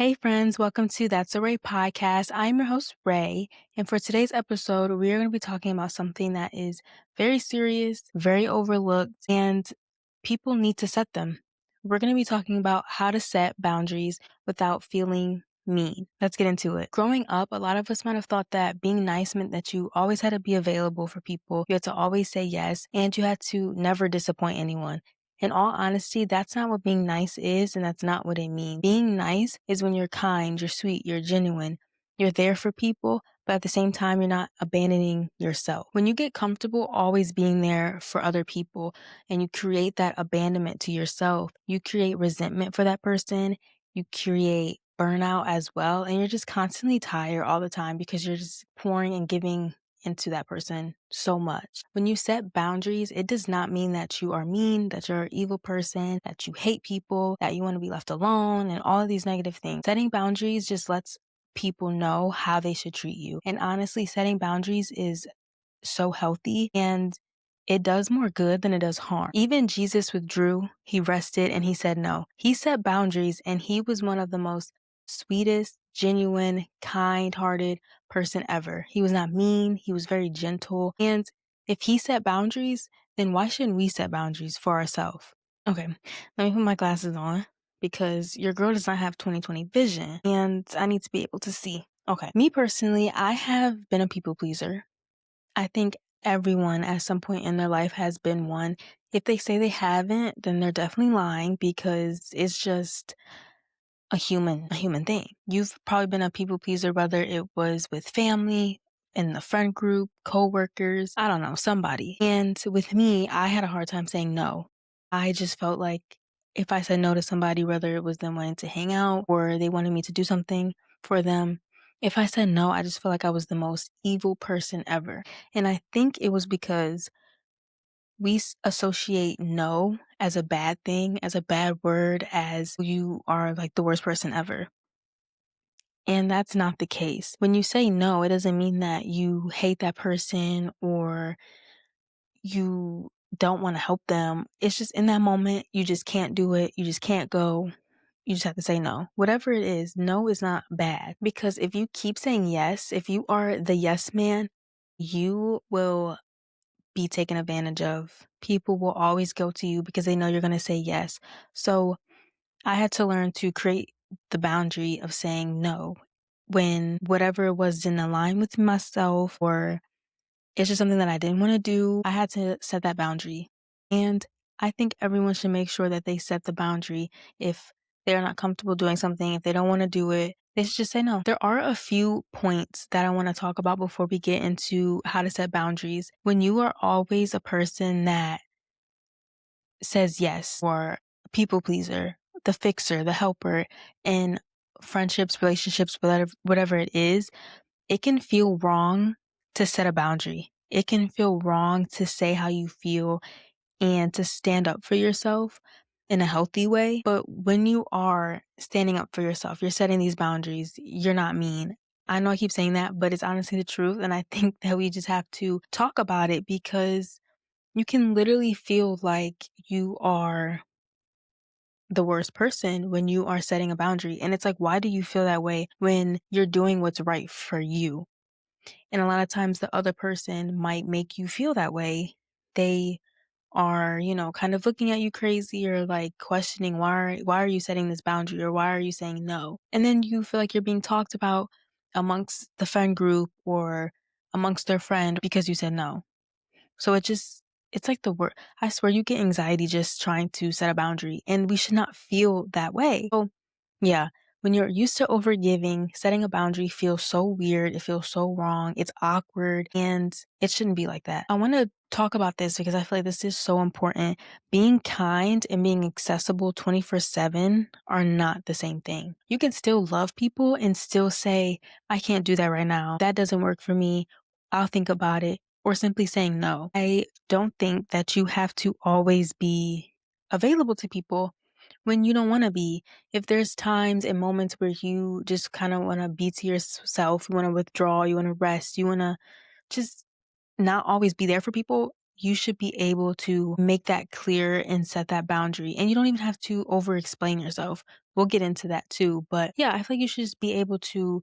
Hey friends, welcome to That's a Ray podcast. I'm your host, Ray, and for today's episode, we are going to be talking about something that is very serious, very overlooked, and people need to set them. We're going to be talking about how to set boundaries without feeling mean. Let's get into it. Growing up, a lot of us might have thought that being nice meant that you always had to be available for people, you had to always say yes, and you had to never disappoint anyone. In all honesty, that's not what being nice is, and that's not what it means. Being nice is when you're kind, you're sweet, you're genuine, you're there for people, but at the same time, you're not abandoning yourself. When you get comfortable always being there for other people and you create that abandonment to yourself, you create resentment for that person, you create burnout as well, and you're just constantly tired all the time because you're just pouring and giving into that person so much. When you set boundaries, it does not mean that you are mean, that you're an evil person, that you hate people, that you want to be left alone, and all of these negative things. Setting boundaries just lets people know how they should treat you. And honestly, setting boundaries is so healthy and it does more good than it does harm. Even Jesus withdrew, he rested, and he said no. He set boundaries, and he was one of the most sweetest, genuine, kind-hearted person ever. He was not mean, he was very gentle. And if he set boundaries, then why shouldn't we set boundaries for ourselves? Okay, let me put my glasses on because your girl does not have 20/20 vision and I need to be able to see. Okay, me personally, I have been a people pleaser. I think everyone at some point in their life has been one. If they say they haven't, then they're definitely lying because it's just a human thing. You've probably been a people pleaser, whether it was with family, in the friend group, coworkers, I don't know, somebody. And with me, I had a hard time saying no. I just felt like if I said no to somebody, whether it was them wanting to hang out or they wanted me to do something for them, if I said no, I just felt like I was the most evil person ever. And I think it was because we associate no as a bad thing, as a bad word, as you are like the worst person ever. And that's not the case. When you say no, it doesn't mean that you hate that person or you don't want to help them. It's just in that moment, you just can't do it. You just can't go. You just have to say no. Whatever it is, no is not bad. Because if you keep saying yes, if you are the yes man, you will be taken advantage of. People will always go to you because they know you're going to say yes. So I had to learn to create the boundary of saying no when whatever was in line with myself or it's just something that I didn't want to do. I had to set that boundary. And I think everyone should make sure that they set the boundary. If they're not comfortable doing something, if they don't want to do it, they should just say no. There are a few points that I want to talk about before we get into how to set boundaries. When you are always a person that says yes or people pleaser, the fixer, the helper in friendships, relationships, whatever it is, it can feel wrong to set a boundary. It can feel wrong to say how you feel and to stand up for yourself in a healthy way. But when you are standing up for yourself, you're setting these boundaries, you're not mean. I know I keep saying that, but it's honestly the truth. And I think that we just have to talk about it because you can literally feel like you are the worst person when you are setting a boundary. And it's like, why do you feel that way when you're doing what's right for you? And a lot of times the other person might make you feel that way. They are, kind of looking at you crazy or like questioning why are you setting this boundary or why are you saying no? And then you feel like you're being talked about amongst the friend group or amongst their friend because you said no. So it's like the word. I swear you get anxiety just trying to set a boundary and we should not feel that way. So yeah, when you're used to overgiving, setting a boundary feels so weird. It feels so wrong. It's awkward and it shouldn't be like that. I want to talk about this because I feel like this is so important. Being kind and being accessible 24/7 are not the same thing. You can still love people and still say, I can't do that right now. That doesn't work for me. I'll think about it. Or simply saying no. I don't think that you have to always be available to people when you don't want to be. If there's times and moments where you just kind of want to be to yourself, you want to withdraw, you want to rest, you want to just not always be there for people, you should be able to make that clear and set that boundary. And you don't even have to over explain yourself. we'll get into that too. But yeah, I feel like you should just be able to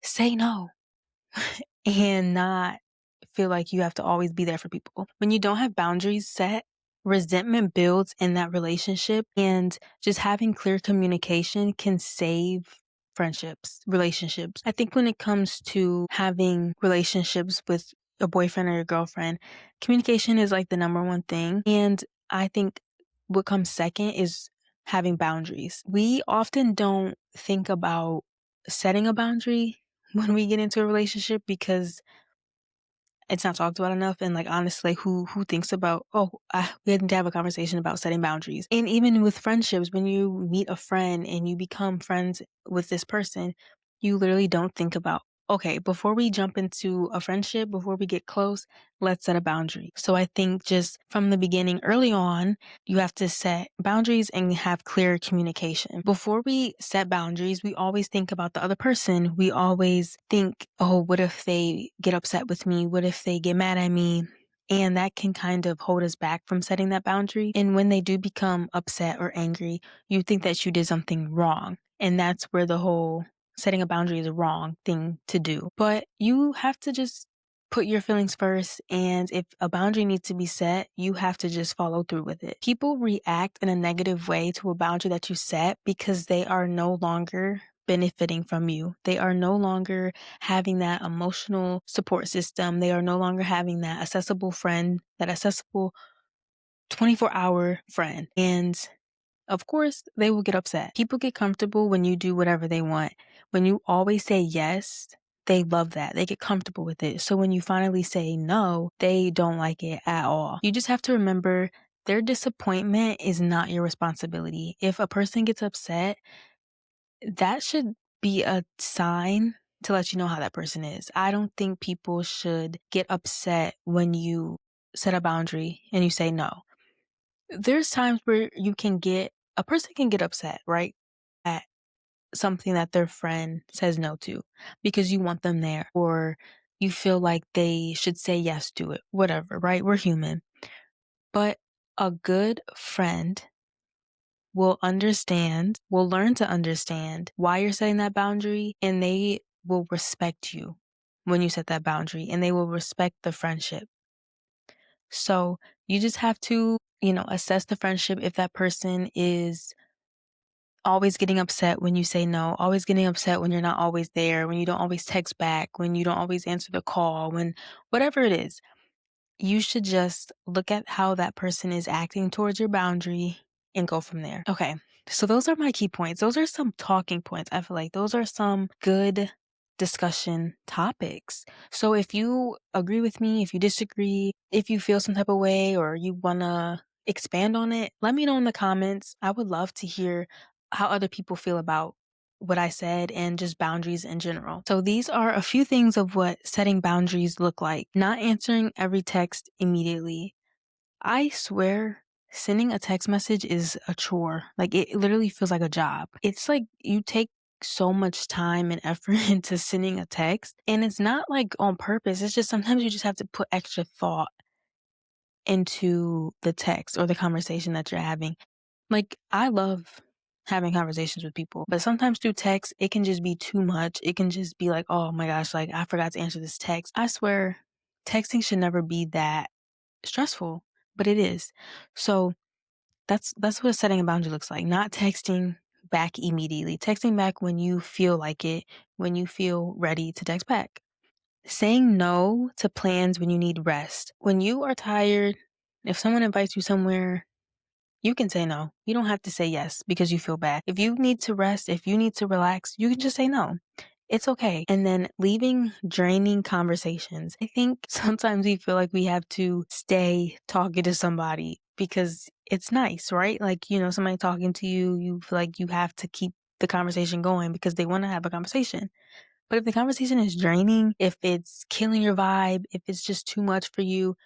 say no and not feel like you have to always be there for people. When you don't have boundaries set, resentment builds in that relationship, and just having clear communication can save friendships, relationships. I think when it comes to having relationships with a boyfriend or your girlfriend, communication is like the number one thing. And I think what comes second is having boundaries. We often don't think about setting a boundary when we get into a relationship because it's not talked about enough. And like, honestly, who thinks about, we need to have a conversation about setting boundaries. And even with friendships, when you meet a friend and you become friends with this person, you literally don't think about, okay, before we jump into a friendship, before we get close, let's set a boundary. So I think just from the beginning, early on, you have to set boundaries and have clear communication. Before we set boundaries, we always think about the other person. We always think, oh, what if they get upset with me? What if they get mad at me? And that can kind of hold us back from setting that boundary. And when they do become upset or angry, you think that you did something wrong. And that's where the whole setting a boundary is a wrong thing to do. But you have to just put your feelings first. And if a boundary needs to be set, you have to just follow through with it. People react in a negative way to a boundary that you set because they are no longer benefiting from you. They are no longer having that emotional support system. They are no longer having that accessible friend, that accessible 24-hour friend. And of course, they will get upset. People get comfortable when you do whatever they want. When you always say yes, they love that. They get comfortable with it. So when you finally say no, they don't like it at all. You just have to remember their disappointment is not your responsibility. If a person gets upset, that should be a sign to let you know how that person is. I don't think people should get upset when you set a boundary and you say no. There's times where a person can get upset, right? At something that their friend says no to because you want them there or you feel like they should say yes to it, whatever, right? We're human. But a good friend will learn to understand why you're setting that boundary, and they will respect you when you set that boundary, and they will respect the friendship. So you just have to, assess the friendship. If that person is always getting upset when you say no, always getting upset when you're not always there, when you don't always text back, when you don't always answer the call, when whatever it is, you should just look at how that person is acting towards your boundary and go from there. Okay, so those are my key points. Those are some talking points. I feel like those are some good discussion topics. So if you agree with me, if you disagree, if you feel some type of way or you want to expand on it, let me know in the comments. I would love to hear how other people feel about what I said and just boundaries in general. So these are a few things of what setting boundaries look like. Not answering every text immediately. I swear sending a text message is a chore. Like it literally feels like a job. It's like you take so much time and effort into sending a text and it's not like on purpose. It's just sometimes you just have to put extra thought into the text or the conversation that you're having. Like, I love having conversations with people, but sometimes through text, it can just be too much. It can just be like, oh my gosh, like I forgot to answer this text. I swear, texting should never be that stressful, but it is. So that's what setting a boundary looks like. Not texting back immediately. Texting back when you feel like it, when you feel ready to text back. Saying no to plans when you need rest. When you are tired, if someone invites you somewhere, you can say no. You don't have to say yes because you feel bad. If you need to rest, if you need to relax, you can just say no. It's okay. And then leaving draining conversations. I think sometimes we feel like we have to stay talking to somebody because it's nice, right? Like, somebody talking to you, you feel like you have to keep the conversation going because they want to have a conversation. But if the conversation is draining, if it's killing your vibe, if it's just too much for you,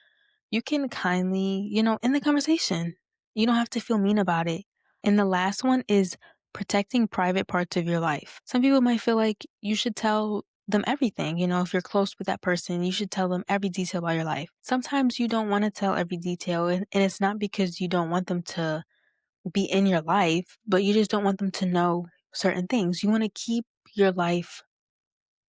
you can kindly, end the conversation. You don't have to feel mean about it. And the last one is protecting private parts of your life. Some people might feel like you should tell them everything. If you're close with that person, you should tell them every detail about your life. Sometimes you don't want to tell every detail, and it's not because you don't want them to be in your life, but you just don't want them to know certain things. You want to keep your life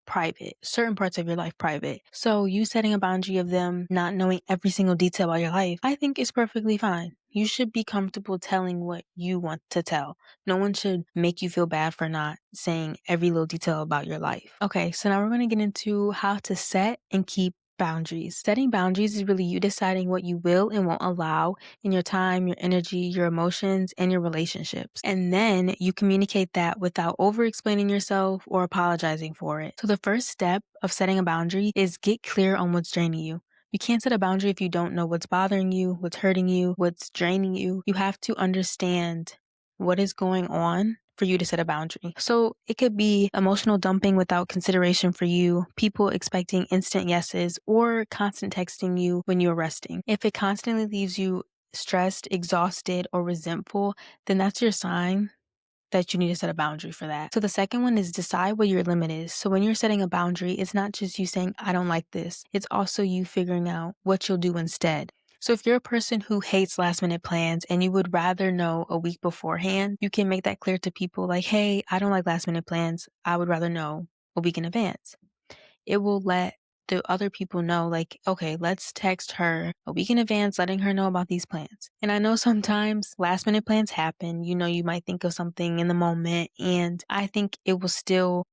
private, certain parts of your life private. So you setting a boundary of them not knowing every single detail about your life, I think is perfectly fine. You should be comfortable telling what you want to tell. No one should make you feel bad for not saying every little detail about your life. Okay, so now we're going to get into how to set and keep boundaries. Setting boundaries is really you deciding what you will and won't allow in your time, your energy, your emotions, and your relationships. And then you communicate that without over explaining yourself or apologizing for it. So the first step of setting a boundary is get clear on what's draining you. You can't set a boundary if you don't know what's bothering you, what's hurting you, what's draining you. You have to understand what is going on for you to set a boundary. So it could be emotional dumping without consideration for you, people expecting instant yeses, or constant texting you when you're resting. If it constantly leaves you stressed, exhausted, or resentful, then that's your sign that you need to set a boundary for that. So the second one is decide what your limit is. So when you're setting a boundary, it's not just you saying, I don't like this. It's also you figuring out what you'll do instead. So if you're a person who hates last minute plans and you would rather know a week beforehand, you can make that clear to people like, hey, I don't like last minute plans. I would rather know a week in advance. It will let the other people know, like, okay, let's text her a week in advance, letting her know about these plans. And I know sometimes last minute plans happen. You know, you might think of something in the moment, and I think it will still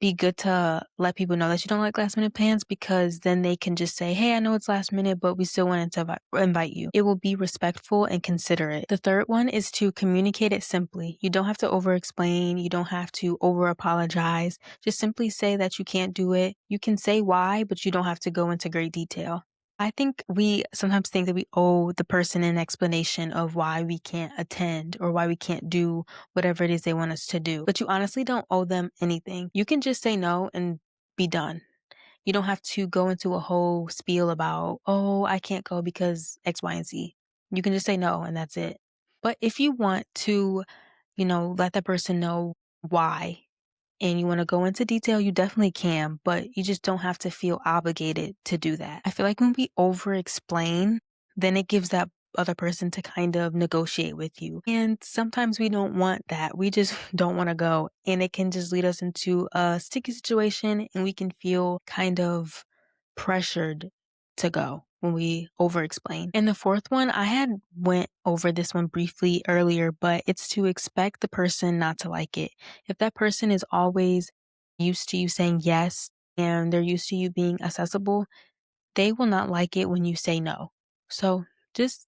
be good to let people know that you don't like last minute plans, because then they can just say, hey, I know it's last minute, but we still wanted to invite you. It will be respectful and considerate. The third one is to communicate it simply. You don't have to over explain. You don't have to over apologize. Just simply say that you can't do it. You can say why, but you don't have to go into great detail. I think we sometimes think that we owe the person an explanation of why we can't attend or why we can't do whatever it is they want us to do. But you honestly don't owe them anything. You can just say no and be done. You don't have to go into a whole spiel about, oh, I can't go because X, Y, and Z. You can just say no and that's it. But if you want to, let that person know why and you want to go into detail, you definitely can, but you just don't have to feel obligated to do that. I feel like when we over explain, then it gives that other person to kind of negotiate with you. And sometimes we don't want that. We just don't want to go. And it can just lead us into a sticky situation and we can feel kind of pressured to go when we over explain. And the fourth one, I had went over this one briefly earlier, but it's to expect the person not to like it. If that person is always used to you saying yes and they're used to you being accessible, they will not like it when you say no. So just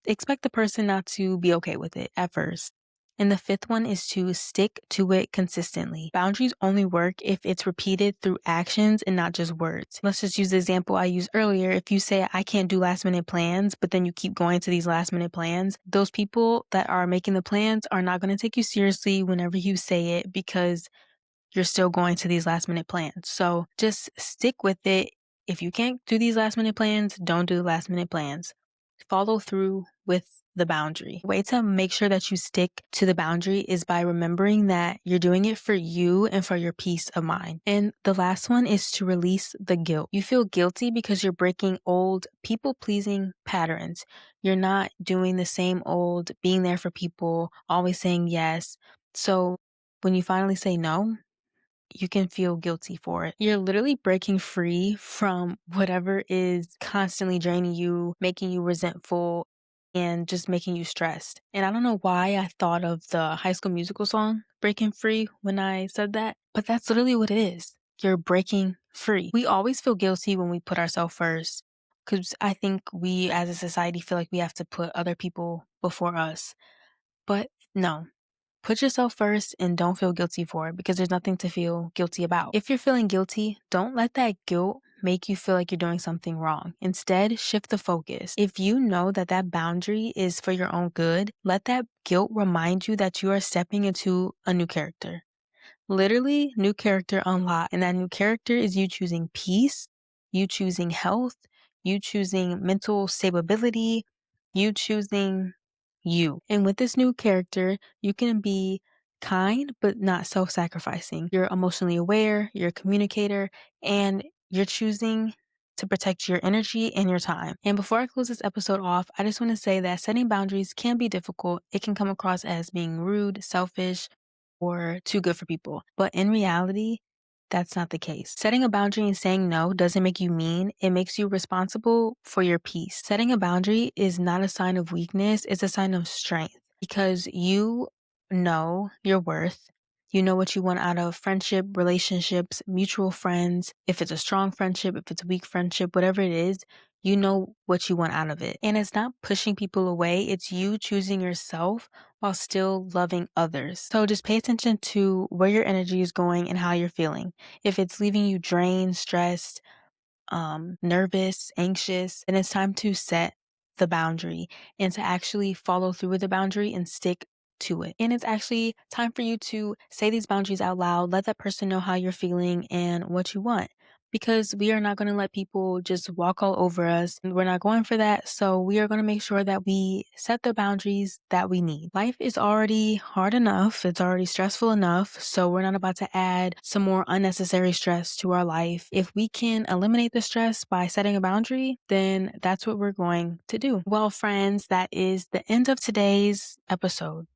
expect the person not to be okay with it at first. And the fifth one is to stick to it consistently. Boundaries only work if it's repeated through actions and not just words. Let's just use the example I used earlier. If you say, I can't do last minute plans, but then you keep going to these last minute plans, those people that are making the plans are not going to take you seriously whenever you say it, because you're still going to these last minute plans. So just stick with it. If you can't do these last minute plans, don't do the last minute plans. Follow through with the boundary. The way to make sure that you stick to the boundary is by remembering that you're doing it for you and for your peace of mind. And the last one is to release the guilt. You feel guilty because you're breaking old people-pleasing patterns. You're not doing the same old being there for people, always saying yes. So when you finally say no, you can feel guilty for it. You're literally breaking free from whatever is constantly draining you, making you resentful, and just making you stressed. And I don't know why I thought of the High School Musical song, Breaking Free, when I said that, but that's literally what it is. You're breaking free. We always feel guilty when we put ourselves first, because I think we as a society feel like we have to put other people before us. But no, put yourself first and don't feel guilty for it, because there's nothing to feel guilty about. If you're feeling guilty, don't let that guilt make you feel like you're doing something wrong. Instead, shift the focus. If you know that that boundary is for your own good, let that guilt remind you that you are stepping into a new character. Literally, new character unlocked. And that new character is you choosing peace, you choosing health, you choosing mental stability, you choosing you. And with this new character, you can be kind, but not self-sacrificing. You're emotionally aware, you're a communicator, and you're choosing to protect your energy and your time. And before I close this episode off, I just want to say that setting boundaries can be difficult. It can come across as being rude, selfish, or too good for people. But in reality, that's not the case. Setting a boundary and saying no doesn't make you mean. It makes you responsible for your peace. Setting a boundary is not a sign of weakness. It's a sign of strength because you know your worth. You know what you want out of friendship, relationships, mutual friends. If it's a strong friendship, if it's a weak friendship, whatever it is, you know what you want out of it. And it's not pushing people away. It's you choosing yourself while still loving others. So just pay attention to where your energy is going and how you're feeling. If it's leaving you drained, stressed, nervous, anxious, then it's time to set the boundary and to actually follow through with the boundary and stick to it. And it's actually time for you to say these boundaries out loud. Let that person know how you're feeling and what you want. Because we are not going to let people just walk all over us. We're not going for that. So we are going to make sure that we set the boundaries that we need. Life is already hard enough. It's already stressful enough. So we're not about to add some more unnecessary stress to our life. If we can eliminate the stress by setting a boundary, then that's what we're going to do. Well, friends, that is the end of today's episode.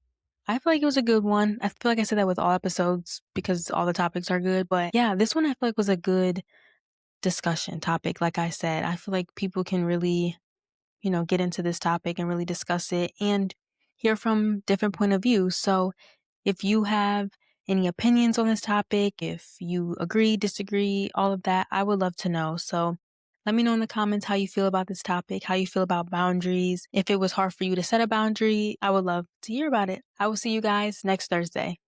I feel like it was a good one. I feel like I said that with all episodes because all the topics are good. But yeah, this one I feel like was a good discussion topic. Like I said, I feel like people can really, get into this topic and really discuss it and hear from different point of views. So if you have any opinions on this topic, if you agree, disagree, all of that, I would love to know. So let me know in the comments how you feel about this topic, how you feel about boundaries. If it was hard for you to set a boundary, I would love to hear about it. I will see you guys next Thursday.